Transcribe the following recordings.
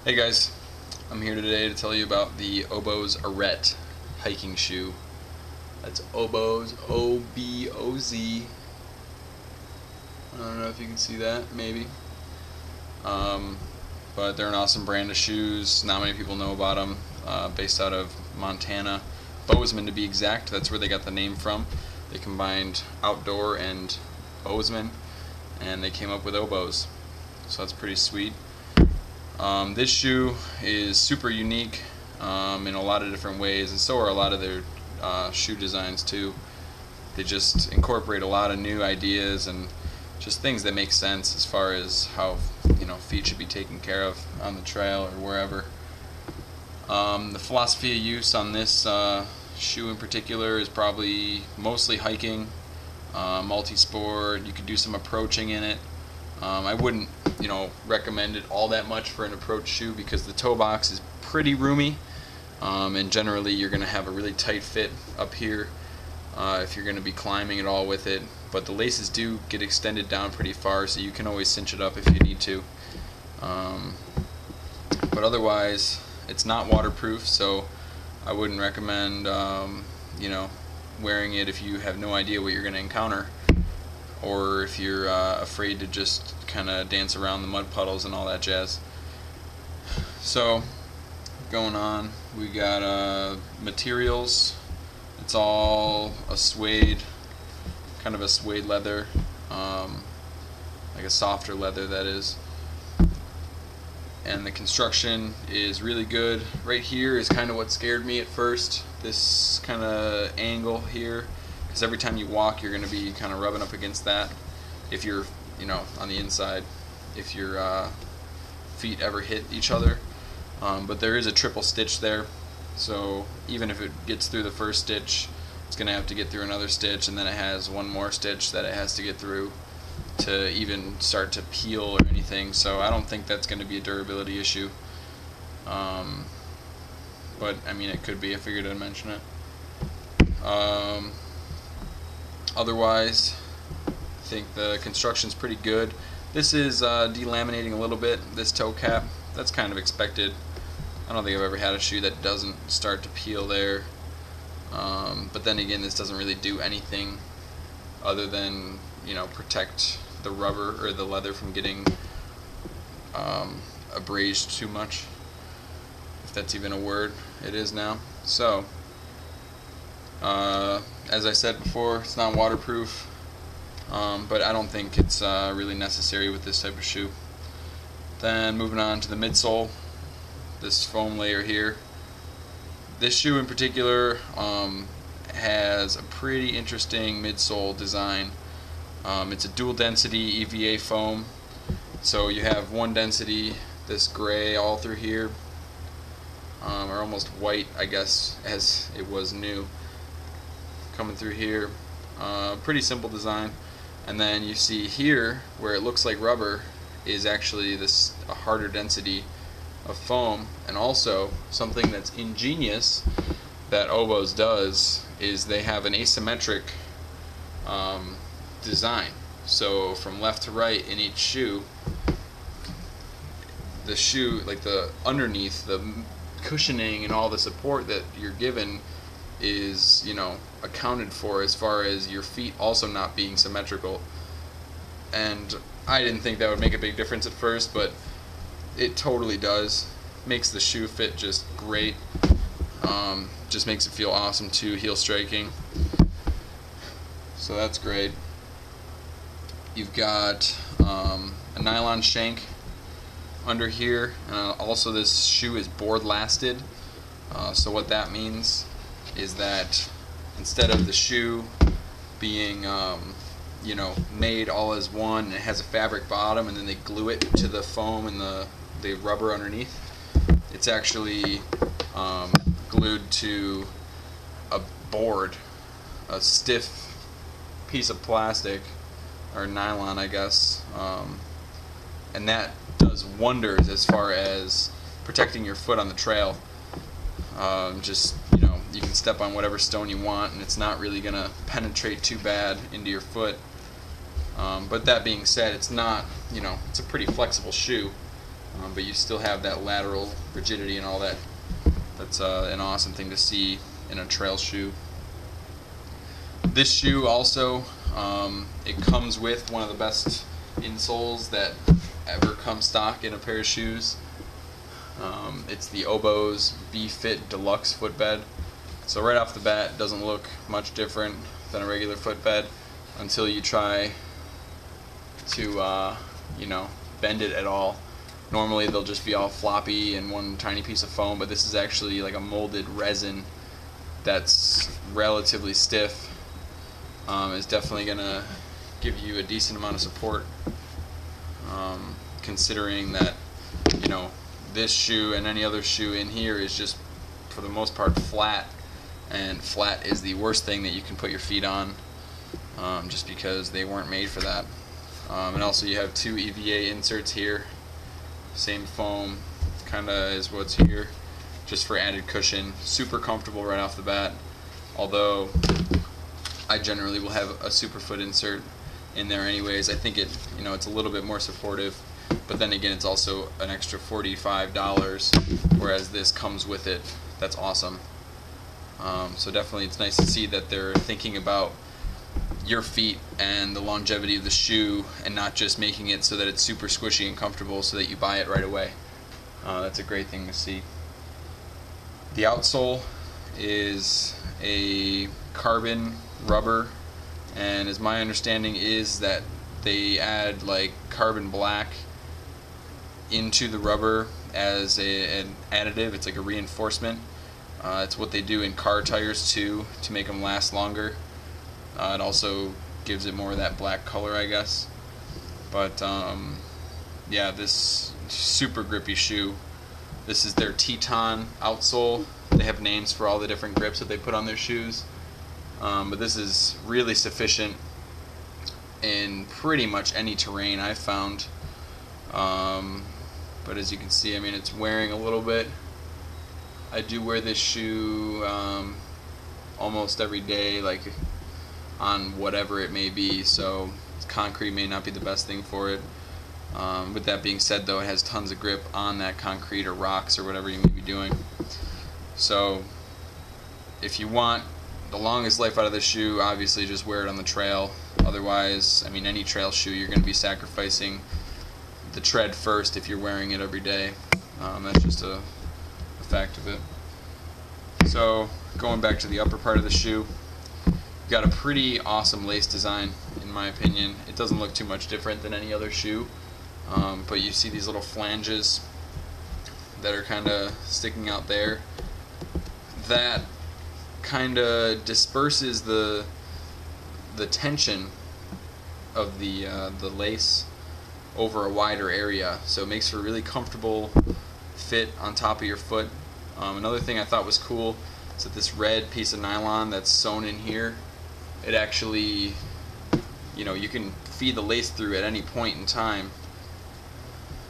Hey guys, I'm here today to tell you about the Oboz Arete hiking shoe. That's Oboz, O-B-O-Z. I don't know if you can see that, maybe. But they're an awesome brand of shoes. Not many people know about them. Based out of Montana, Bozeman to be exact. That's where they got the name from. They combined outdoor and Bozeman, and they came up with Oboz. So that's pretty sweet. This shoe is super unique in a lot of different ways, and so are a lot of their shoe designs too. They just incorporate a lot of new ideas and just things that make sense as far as how feet should be taken care of on the trail or wherever. The philosophy of use on this shoe in particular is probably mostly hiking, multi-sport. You could do some approaching in it. I wouldn't recommend it all that much for an approach shoe because the toe box is pretty roomy, and generally you're going to have a really tight fit up here if you're going to be climbing at all with it. But the laces do get extended down pretty far, so you can always cinch it up if you need to. But otherwise, it's not waterproof, so I wouldn't recommend wearing it if you have no idea what you're going to encounter, or if you're afraid to just kind of dance around the mud puddles and all that jazz. So, going on, we got materials. It's all a suede, kind of a suede leather, like a softer leather that is. And the construction is really good. Right here is kind of what scared me at first, this kind of angle here, because every time you walk you're going to be kind of rubbing up against that if you're on the inside, if your feet ever hit each other. But there is a triple stitch there, so even if it gets through the first stitch, it's going to have to get through another stitch, and then it has one more stitch that it has to get through to even start to peel or anything. So I don't think that's going to be a durability issue, but I mean it could be. I figured I'd mention it. Otherwise, I think the construction's pretty good. This is delaminating a little bit, this toe cap. That's kind of expected. I don't think I've ever had a shoe that doesn't start to peel there. But then again, this doesn't really do anything other than protect the rubber or the leather from getting abrased too much, if that's even a word. It is now. So as I said before, it's not waterproof, but I don't think it's really necessary with this type of shoe. Then moving on to the midsole, this foam layer here. This shoe in particular has a pretty interesting midsole design. It's a dual density EVA foam, so you have one density, this gray all through here, or almost white I guess as it was new, coming through here. Pretty simple design. And then you see here where it looks like rubber is actually a harder density of foam. And also something that's ingenious that Oboz does is they have an asymmetric design. So from left to right in each shoe, the shoe, like the underneath, the cushioning and all the support that you're given is accounted for as far as your feet also not being symmetrical. And I didn't think that would make a big difference at first, but it totally does. Makes the shoe fit just great. Just makes it feel awesome too, heel striking. So that's great. You've got a nylon shank under here, and also this shoe is board lasted. So what that means is that instead of the shoe being made all as one, and it has a fabric bottom and then they glue it to the foam and the rubber underneath, it's actually glued to a board, a stiff piece of plastic or nylon I guess, and that does wonders as far as protecting your foot on the trail. You can step on whatever stone you want and it's not really going to penetrate too bad into your foot. But that being said, it's not, it's a pretty flexible shoe. but you still have that lateral rigidity and all that. That's an awesome thing to see in a trail shoe. This shoe also, it comes with one of the best insoles that ever come stock in a pair of shoes. It's the Oboz B-Fit Deluxe footbed. So right off the bat, it doesn't look much different than a regular footbed until you try to, bend it at all. Normally they'll just be all floppy and one tiny piece of foam, but this is actually like a molded resin that's relatively stiff. Is definitely going to give you a decent amount of support, considering that, this shoe and any other shoe in here is just, for the most part, flat, and flat is the worst thing that you can put your feet on, just because they weren't made for that. And also you have two EVA inserts here, same foam kinda is what's here, just for added cushion. Super comfortable right off the bat, although I generally will have a Superfoot insert in there anyways. I think it's a little bit more supportive, but then again it's also an extra $45, whereas this comes with it. That's awesome. So definitely it's nice to see that they're thinking about your feet and the longevity of the shoe, and not just making it so that it's super squishy and comfortable so that you buy it right away. That's a great thing to see. The outsole is a carbon rubber, and as my understanding is that they add like carbon black into the rubber as an additive. It's like a reinforcement. It's what they do in car tires too, to make them last longer. It also gives it more of that black color, I guess. But yeah, this super grippy shoe. This is their Teton outsole. They have names for all the different grips that they put on their shoes. But this is really sufficient in pretty much any terrain I've found. But as you can see, it's wearing a little bit. I do wear this shoe almost every day, like on whatever it may be, so concrete may not be the best thing for it. With that being said though, it has tons of grip on that concrete or rocks or whatever you may be doing. So if you want the longest life out of this shoe, obviously just wear it on the trail. Otherwise, any trail shoe, you're going to be sacrificing the tread first if you're wearing it every day. That's just a fact of it. So going back to the upper part of the shoe, you've got a pretty awesome lace design in my opinion. It doesn't look too much different than any other shoe, but you see these little flanges that are kind of sticking out there. That kind of disperses the tension of the lace over a wider area, so it makes for a really comfortable fit on top of your foot. Another thing I thought was cool is that this red piece of nylon that's sewn in here, it actually, you can feed the lace through at any point in time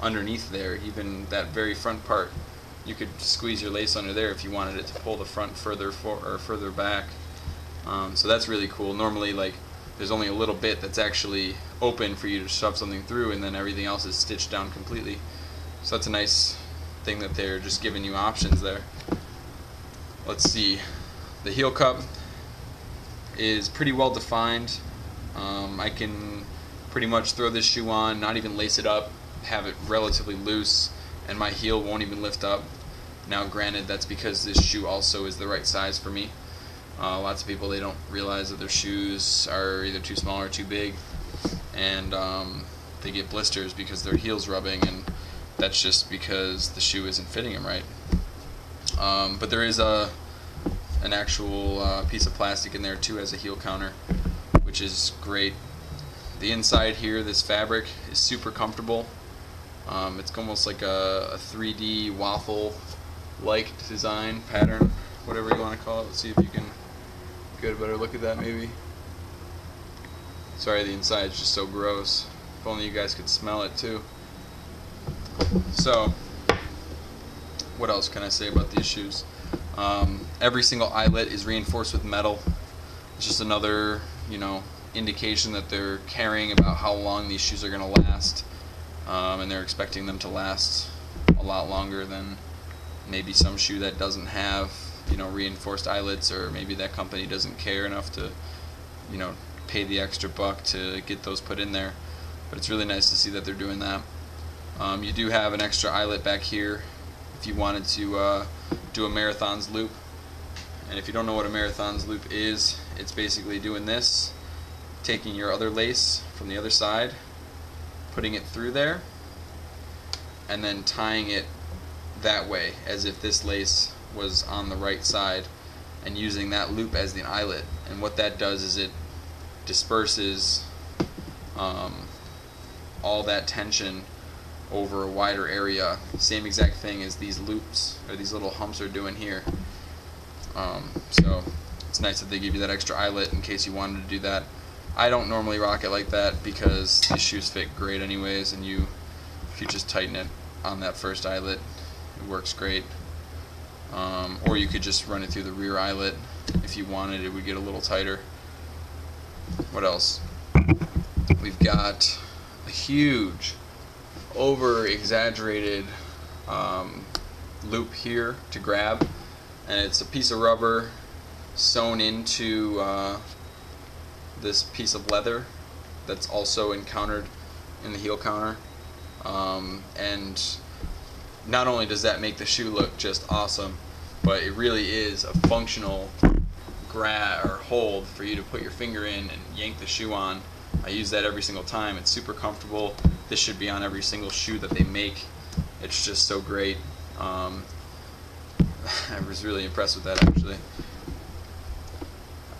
underneath there. Even that very front part, you could squeeze your lace under there if you wanted it to pull the front further further back. So that's really cool. Normally, there's only a little bit that's actually open for you to shove something through, and then everything else is stitched down completely. So that's a nice thing that they're just giving you options there. Let's see. The heel cup is pretty well defined. I can pretty much throw this shoe on, not even lace it up, have it relatively loose, and my heel won't even lift up. Now granted, that's because this shoe also is the right size for me. Lots of people, they don't realize that their shoes are either too small or too big, and they get blisters because their heel's rubbing, and that's just because the shoe isn't fitting them right. But there is an actual piece of plastic in there too as a heel counter, which is great. The inside here, this fabric is super comfortable. It's almost like a 3D waffle-like design pattern, whatever you want to call it. Let's see if you can get a better look at that maybe. Sorry, the inside is just so gross. If only you guys could smell it too. So, what else can I say about these shoes? Every single eyelet is reinforced with metal. It's just another, indication that they're caring about how long these shoes are going to last. and they're expecting them to last a lot longer than maybe some shoe that doesn't have, you know, reinforced eyelets, or maybe that company doesn't care enough to, you know, pay the extra buck to get those put in there. But it's really nice to see that they're doing that. You do have an extra eyelet back here if you wanted to do a marathon's loop. And if you don't know what a marathon's loop is, it's basically doing this, taking your other lace from the other side, putting it through there, and then tying it that way as if this lace was on the right side, and using that loop as the eyelet. And what that does is it disperses all that tension over a wider area. Same exact thing as these loops, or these little humps are doing here. So it's nice that they give you that extra eyelet in case you wanted to do that. I don't normally rock it like that because these shoes fit great anyways, and if you just tighten it on that first eyelet, it works great. Or you could just run it through the rear eyelet. If you wanted, it would get a little tighter. What else? We've got a huge, over-exaggerated loop here to grab, and it's a piece of rubber sewn into this piece of leather that's also encountered in the heel counter. And not only does that make the shoe look just awesome, but it really is a functional grab or hold for you to put your finger in and yank the shoe on. I use that every single time. It's super comfortable. This should be on every single shoe that they make. It's just so great. I was really impressed with that, actually.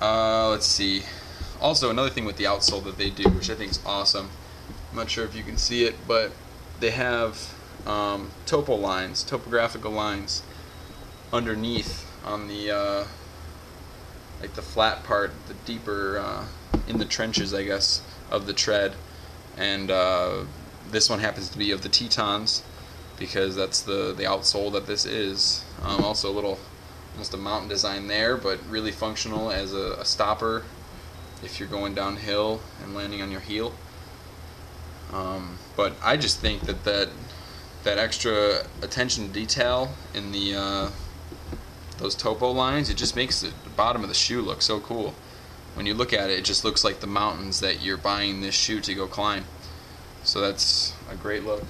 Let's see. Also, another thing with the outsole that they do, which I think is awesome. I'm not sure if you can see it, but they have topographical lines underneath on the like the flat part, the deeper in the trenches, I guess, of the tread. And this one happens to be of the Tetons, because that's the outsole that this is. Also a little, almost a mountain design there, but really functional as a stopper if you're going downhill and landing on your heel. But I just think that extra attention to detail in the those topo lines, it just makes the bottom of the shoe look so cool. When you look at it, it just looks like the mountains that you're buying this shoe to go climb. So that's a great look.